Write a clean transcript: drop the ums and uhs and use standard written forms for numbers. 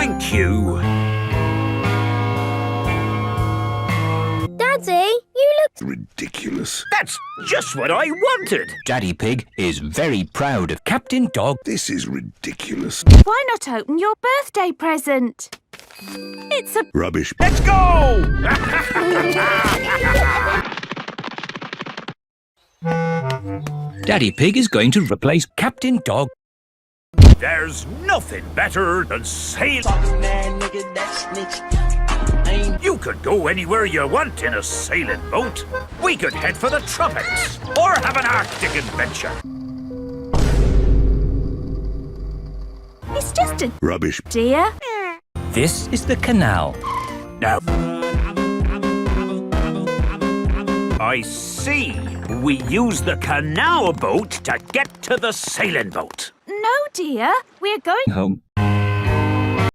Thank you. Daddy, you look... Ridiculous. That's just what I wanted. Daddy Pig is very proud of Captain Dog. This is ridiculous. Why not open your birthday present? It's a... Rubbish. Let's go! Daddy Pig is going to replace Captain Dog. There's nothing better than sailing. You could go anywhere you want in a sailing boat. We could head for the tropics or have an Arctic adventure. It's just a... Rubbish. dear. This is the Canal. Now, I see. We use the canal boat to get to the sailing boat. No, dear. We're going... Home.